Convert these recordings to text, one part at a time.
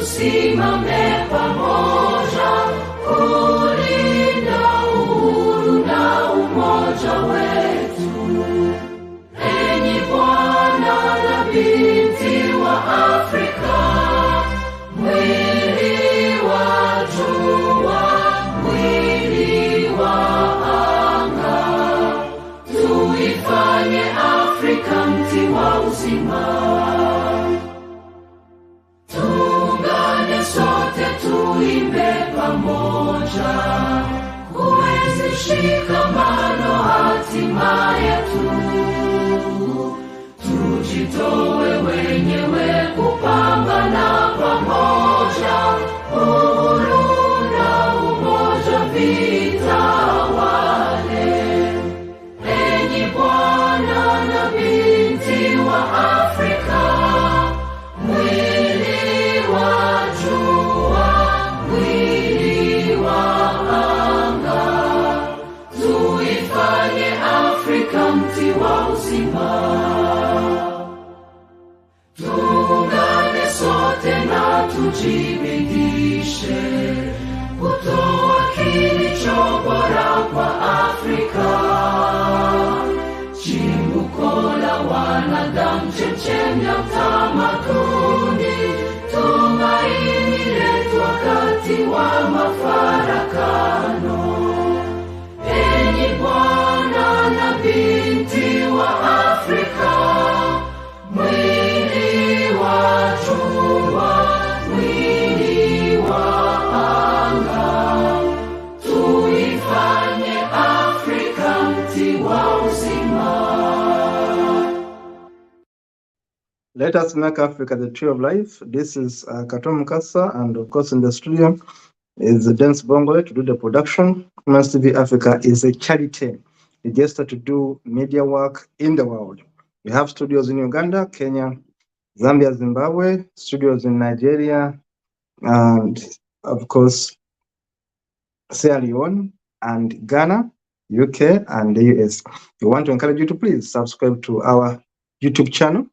tusimame pamoja kulinda uhuru na umoja wetu. Enyi bwana na binti wa Afrika, mwili wa jua, mwili wa anga, tuifanye Afrika mti wa uzima. Tuungane sote tuimbe pamoja, kuenzi shikamano hatima yetu. Tujitoe wenyewe kupambana pamoja, uhuru na umoja vitawale. Enyi bwana na binti wa Afrika, mwili wa jua, mwili wa anga, tuifanye Afrika mti wa uzima. Tuungane sote na tujibidishe kutoa kilicho bora kwa Afrika, chimbuko la wanadamu, chemchemi ya utamaduni, tumaini letu wakati wa mafarakano. Enyi bwana na binti wa Afrika, mwili wa jua, mwili wa anga, tuifanye Afrika mti wa uzima. Let us make Africa the tree of life. This is Katom Kasa, and of course in the studio is Dance Bongole to do the production. Women's TV Africa is a charity registered to do media work in the world. We have studios in Uganda, Kenya, Zambia, Zimbabwe, studios in Nigeria, and of course Sierra Leone and Ghana, UK, and the US. We want to encourage you to please subscribe to our YouTube channel,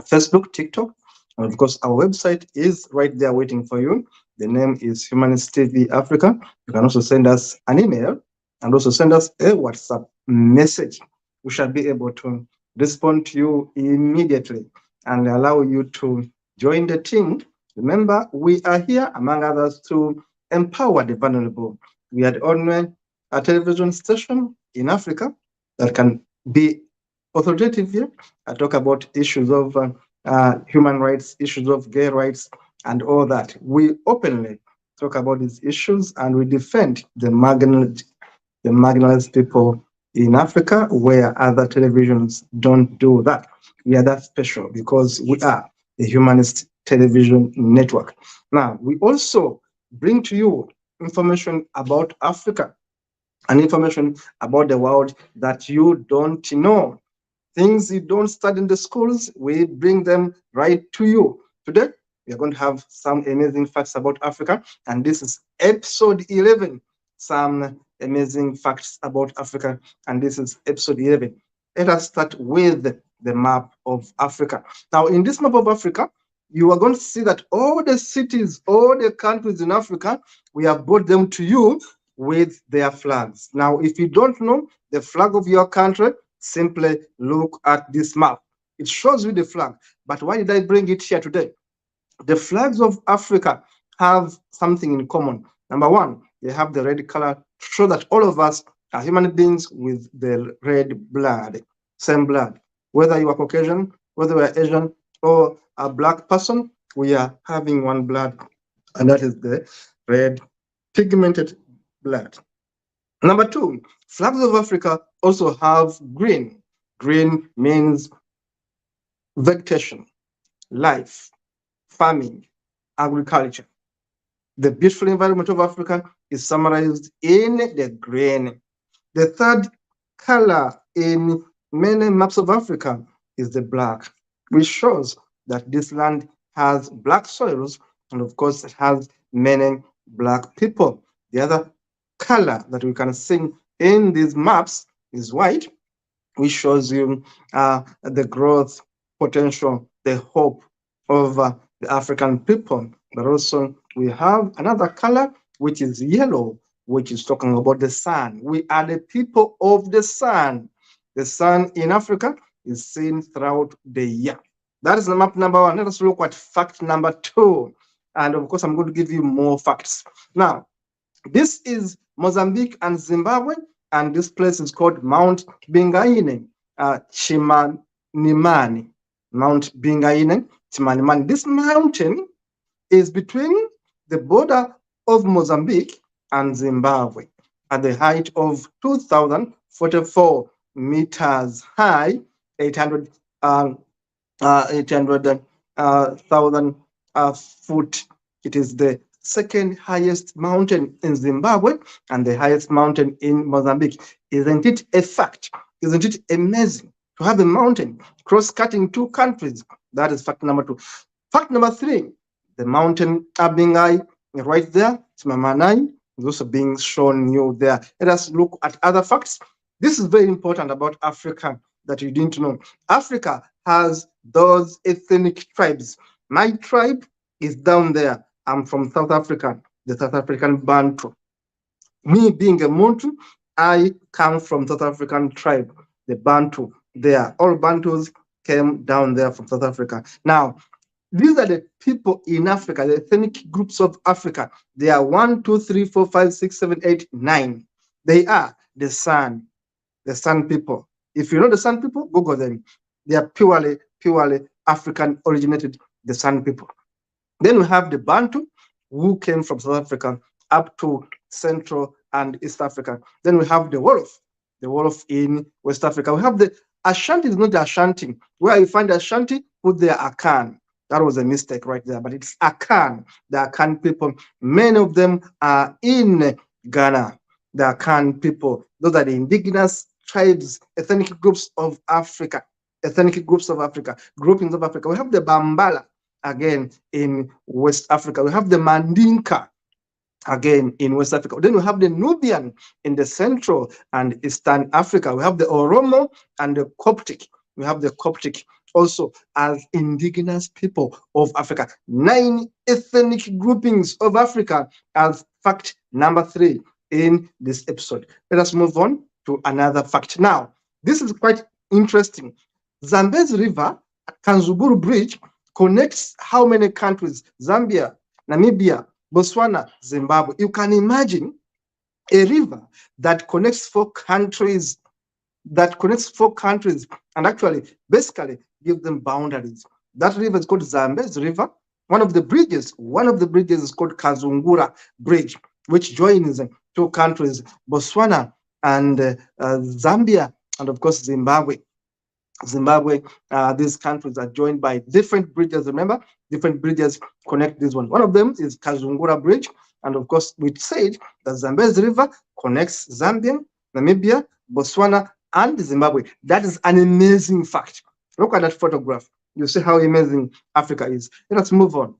Facebook, TikTok, and of course our website is right there waiting for you. The name is Humanist TV Africa. You can also send us an email and also send us a WhatsApp message. We shall be able to respond to you immediately and allow you to join the team. Remember, we are here, among others, to empower the vulnerable. We are the only television station in Africa that can be authoritative here. I talk about issues of human rights, issues of gay rights, and all that. We openly talk about these issues and we defend the marginalized people in Africa, where other televisions don't do that. We are that special because we are the Humanist Television Network. Now, we also bring to you information about Africa and information about the world that you don't know. Things you don't study in the schools, we bring them right to you. Today, we are going to have some amazing facts about Africa, and this is episode 11, some amazing facts about Africa, and this is episode 11. Let us start with the map of Africa. Now, in this map of Africa, you are going to see that all the cities, all the countries in Africa, we have brought them to you with their flags. Now, if you don't know the flag of your country, simply look at this map. It shows you the flag. But why did I bring it here today? The flags of Africa have something in common. Number one, they have the red color to show that all of us are human beings with the red blood, same blood. Whether you are Caucasian, whether you are Asian, or a black person, we are having one blood, and that is the red pigmented blood. Number two, flags of Africa also have green. Green means vegetation, life, farming, agriculture. The beautiful environment of Africa is summarized in the green. The third color in many maps of Africa is the black, which shows that this land has black soils, and of course it has many black people. The other color that we can see in these maps is white, which shows you the growth potential, the hope of the African people. but also we have another color, which is yellow, which is talking about the sun. We are the people of the sun. The sun in Africa is seen throughout the year. That is the map number one. Let us look at fact number two. And of course, I'm going to give you more facts. Now, this is Mozambique and Zimbabwe, and this place is called Mount Bingaine, Chimanimani. Mount Bingaine, Chimanimani. This mountain is between the border of Mozambique and Zimbabwe at the height of 2,044 meters high, 800 800,000 foot. It is the second highest mountain in Zimbabwe and the highest mountain in Mozambique. Isn't it a fact? Isn't it amazing to have a mountain cross-cutting two countries? That is fact number two. Fact number three, the mountain Abingai right there, Timamanai, is also being shown you there. Let us look at other facts. This is very important about Africa that you didn't know. Africa has those ethnic tribes. My tribe is down there. I'm from South Africa, the South African Bantu. Me being a Muntu, I come from South African tribe, the Bantu. There, all Bantus came down there from South Africa. Now, these are the people in Africa, the ethnic groups of Africa. They are 1, 2, 3, 4, 5, 6, 7, 8, 9. They are the San people. If you know the San people, Google them. They are purely African originated, the San people. Then we have the Bantu, who came from South Africa up to Central and East Africa. Then we have the Wolof in West Africa. We have the Ashanti, is not the Ashanti. Where you find Ashanti, put there Akan. That was a mistake right there, but it's Akan, the Akan people. Many of them are in Ghana, the Akan people. Those are the indigenous tribes, ethnic groups of Africa, groupings of Africa. We have the Bambala, again, in West Africa. We have the Mandinka, again, in West Africa. Then we have the Nubian in the Central and Eastern Africa. We have the Oromo and the Coptic. We have the Coptic also as indigenous people of Africa. 9 ethnic groupings of Africa as fact number 3 in this episode. Let us move on to another fact. Now, this is quite interesting. Zambezi River, Kanzuguru Bridge, connects how many countries? Zambia, Namibia, Botswana, Zimbabwe. You can imagine a river that connects 4 countries, and actually basically give them boundaries. That river is called Zambezi River. One of the bridges is called Kazungura Bridge, which joins 2 countries, Botswana and Zambia, and of course Zimbabwe. These countries are joined by different bridges. Remember, different bridges connect this one. One of them is Kazungura Bridge, and of course we said that Zambezi River connects Zambia, Namibia, Botswana, and Zimbabwe. That is an amazing fact. Look at that photograph. You see how amazing Africa is. Let us move on.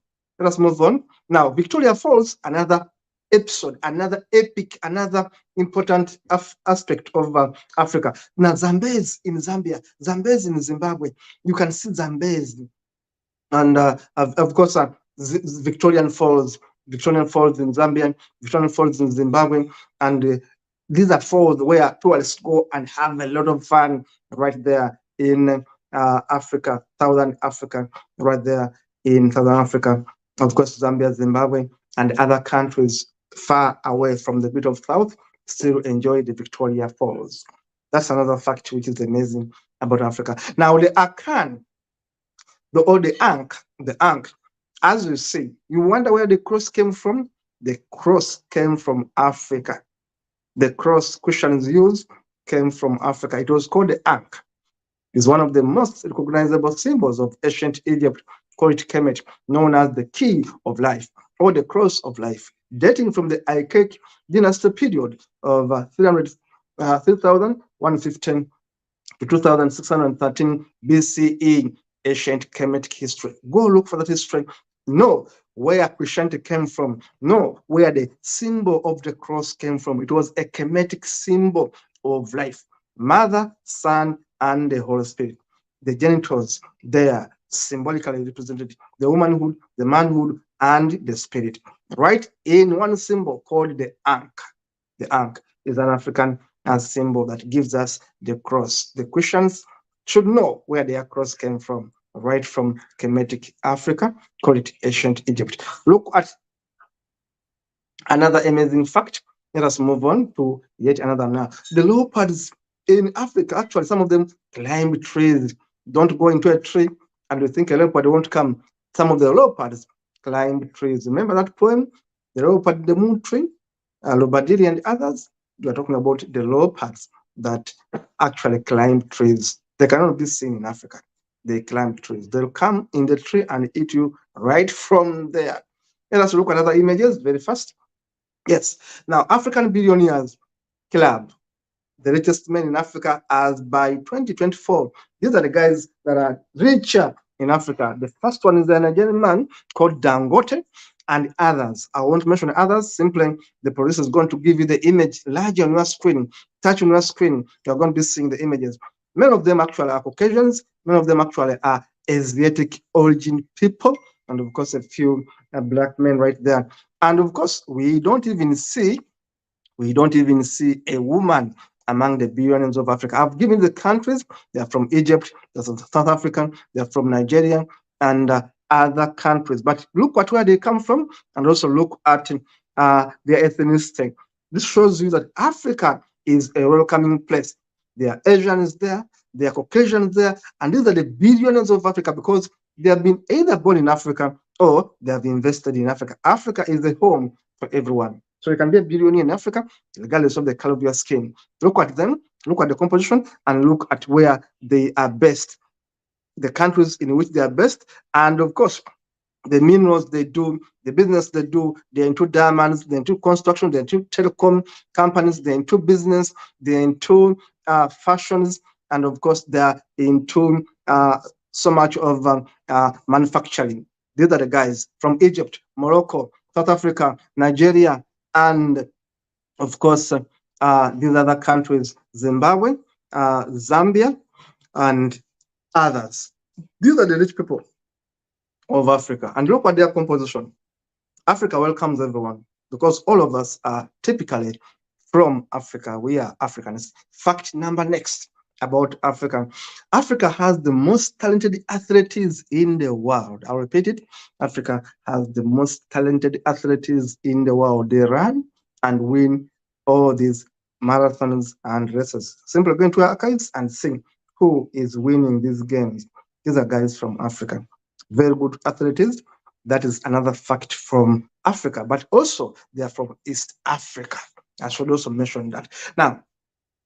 Now, Victoria Falls, another episode, another epic, another important aspect of Africa. Now, Zambezi in Zambia, Zambezi in Zimbabwe. You can see Zambezi, and of course, Victorian Falls in Zambia, Victorian Falls in Zimbabwe, and these are falls where tourists go and have a lot of fun right there in Africa, Southern Africa, right there in Southern Africa. Of course, Zambia, Zimbabwe, and other countries far away from the bit of South still enjoy the Victoria Falls. That's another fact which is amazing about Africa. Now, the Akan, the Ankh, as you see, you wonder where the cross came from? The cross came from Africa. The cross Christians used came from Africa. It was called the Ankh. It's one of the most recognizable symbols of ancient Egypt, called Kemet, known as the key of life or the cross of life, dating from the Archaic dynasty period of 3,115 to 2,613 BCE, ancient Kemetic history. Go look for that history. Know where Christianity came from. Know where the symbol of the cross came from. It was a Kemetic symbol of life. Mother, Son, and the Holy Spirit. The genitals there symbolically represented the womanhood, the manhood, and the spirit, right in one symbol called the ankh. The ankh is an African symbol that gives us the cross. The Christians should know where their cross came from, right from Kemetic Africa, call it ancient Egypt. Look at another amazing fact. Let us move on to yet another now. The leopards in Africa, actually, some of them climb trees. Don't go into a tree and you think a leopard won't come. Some of the leopards climb trees. Remember that poem, The Leopard in the Moon Tree? Lobadili and others, we are talking about the leopards that actually climb trees. They cannot be seen in Africa. They climb trees. They'll come in the tree and eat you right from there. Let us look at other images very fast. Yes. Now, African Billionaires Club, the richest men in Africa as by 2024. These are the guys that are richer in Africa. The first one is a Nigerian man called Dangote and others. I won't mention others. Simply, the producer is going to give you the image large on your screen. Touch on your screen. You're going to be seeing the images. Many of them actually are Caucasians. Many of them actually are Asiatic origin people. And of course, a few black men right there. And of course, we don't even see a woman among the billionaires of Africa. I've given the countries. They are from Egypt, they're from South Africa, they're from Nigeria, and other countries. But look at where they come from, and also look at their ethnicity. This shows you that Africa is a welcoming place. There are Asians there, there are Caucasians there, and these are the billionaires of Africa because they have been either born in Africa or they have invested in Africa. Africa is the home for everyone. So you can be a billionaire in Africa, regardless of the color of your skin. Look at them, look at the composition, and look at where they are best, the countries in which they are best, and of course, the minerals they do, the business they do. They're into diamonds, they're into construction, they're into telecom companies, they're into business, they're into fashions, and of course, they're into so much of manufacturing. These are the guys from Egypt, Morocco, South Africa, Nigeria, and of course, these other countries, Zimbabwe, Zambia, and others. These are the rich people of Africa. And look at their composition. Africa welcomes everyone because all of us are typically from Africa. We are Africans. Fact number next about Africa. Africa has the most talented athletes in the world. I'll repeat it. Africa has the most talented athletes in the world. They run and win all these marathons and races. Simply go into our archives and see who is winning these games. These are guys from Africa. Very good athletes. That is another fact from Africa, but also they are from East Africa. I should also mention that. Now,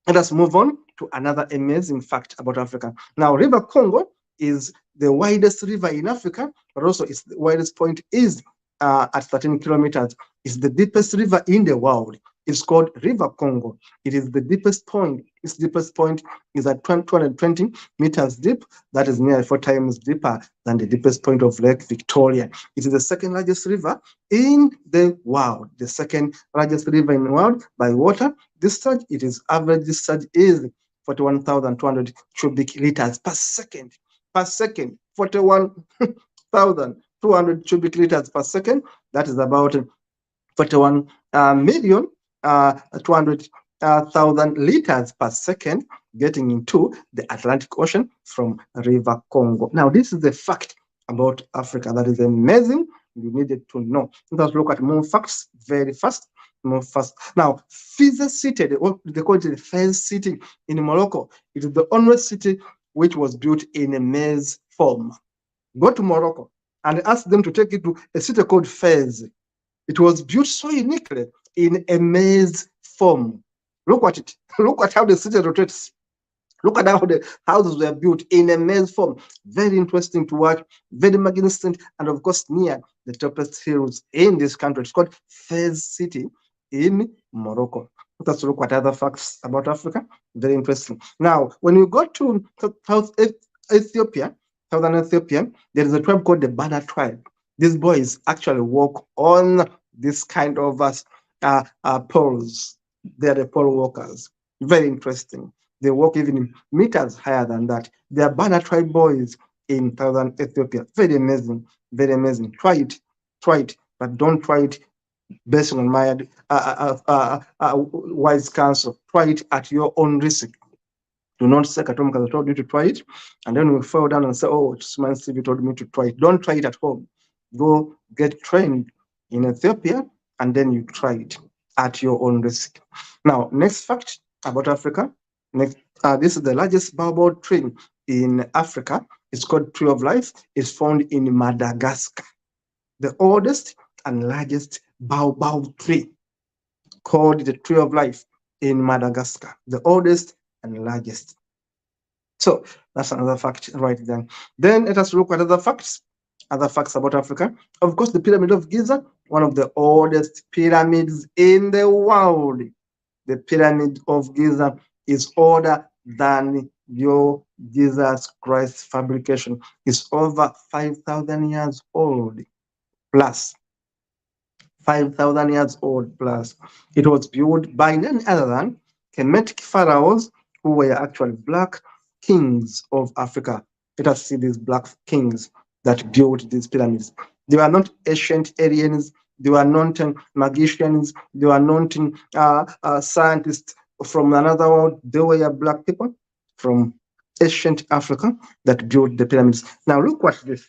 let us move on to another amazing fact about Africa. Now, River Congo is the widest river in Africa, but also its widest point is at 13 kilometers. It's the deepest river in the world. It's called River Congo. It is the deepest point. Its deepest point is at 220 meters deep. That is nearly 4 times deeper than the deepest point of Lake Victoria. It is the second largest river in the world. The second largest river in the world by water discharge. It is average discharge is 41,200 cubic liters per second. Per second, 41,200 cubic liters per second. That is about 41 million 200,000 liters per second getting into the Atlantic Ocean from River Congo. Now, this is a fact about Africa that is amazing. You needed to know. Let us look at more facts very fast. More fast. Now, Fez City, what they call it the Fez City in Morocco. It is the only city which was built in a maize form. Go to Morocco and ask them to take you to a city called Fez. It was built so uniquely in a maize form. Look at it. Look at how the city rotates. Look at how the houses were built in a maize form. Very interesting to watch, very magnificent, and of course near the topest hills in this country. It's called Fez City in Morocco. Let us look at other facts about Africa. Very interesting. Now, when you go to South Ethiopia, Southern Ethiopia, there is a tribe called the Bana tribe. These boys actually walk on this kind of poles. They are the pole walkers. Very interesting. They walk even meters higher than that. They are Bana tribe boys. in southern Ethiopia. Very amazing, very amazing. Try it, but don't try it based on my wise counsel. Try it at your own risk. Do not say Katom because I told you to try it, and then we fall down and say, oh, it's my Stevie told me to try it. Don't try it at home. Go get trained in Ethiopia, and then you try it at your own risk. Now, next fact about Africa. Next, this is the largest baobab tree in Africa. It's called Tree of Life. It's found in Madagascar. The oldest and largest baobab tree called the Tree of Life in Madagascar. The oldest and largest. So that's another fact right then. Then let us look at other facts about Africa. Of course, the Pyramid of Giza, one of the oldest pyramids in the world. The Pyramid of Giza is older than your Jesus Christ fabrication. It's over 5,000 years old plus. 5,000 years old plus. It was built by none other than Kemetic pharaohs who were actually black kings of Africa. Let us see these black kings that built these pyramids. They were not ancient aliens. They were not magicians. They were not scientists from another world. They were black people from ancient Africa that built the pyramids. Now look at this.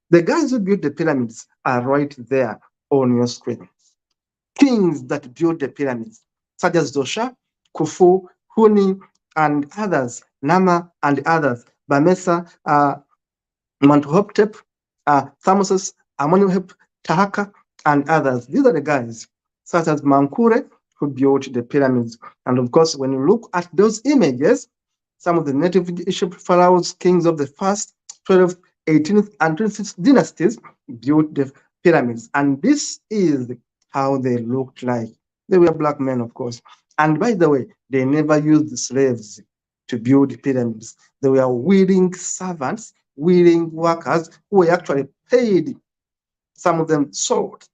The guys who built the pyramids are right there on your screen. Kings that built the pyramids, such as Dosha, Khufu, Huni, and others, Nama and others, Bamesa, Mentuhotep, Thamusis, Amenhotep, Tahaka, and others. These are the guys, such as Mankure, who built the pyramids. And of course, when you look at those images, some of the native Egyptian pharaohs, kings of the first 12th, 18th, and 26th dynasties built the pyramids. And this is how they looked like. They were black men, of course. And by the way, they never used slaves to build pyramids. They were willing servants, willing workers who were actually paid. Some of them sold,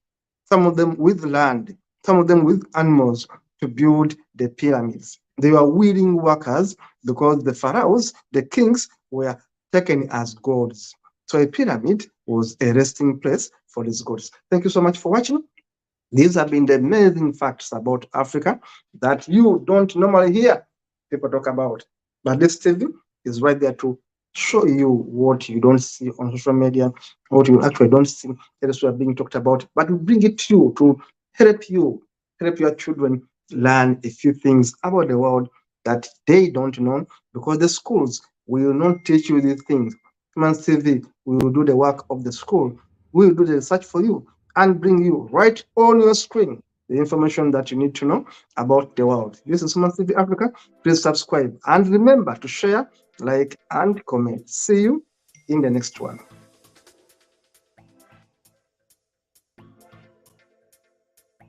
some of them with land, some of them with animals to build the pyramids. They were willing workers because the pharaohs, the kings, were taken as gods. So a pyramid was a resting place for these gods. Thank you so much for watching. These have been the amazing facts about Africa that you don't normally hear people talk about. But this TV is right there to show you what you don't see on social media, what you actually don't see elsewhere being talked about, but we bring it to you to help your children learn a few things about the world that they don't know, because the schools will not teach you these things. Human TV will do the work of the school. We'll do the research for you and bring you right on your screen the information that you need to know about the world. This is Human TV Africa. Please subscribe and remember to share, like, and comment. See you in the next one.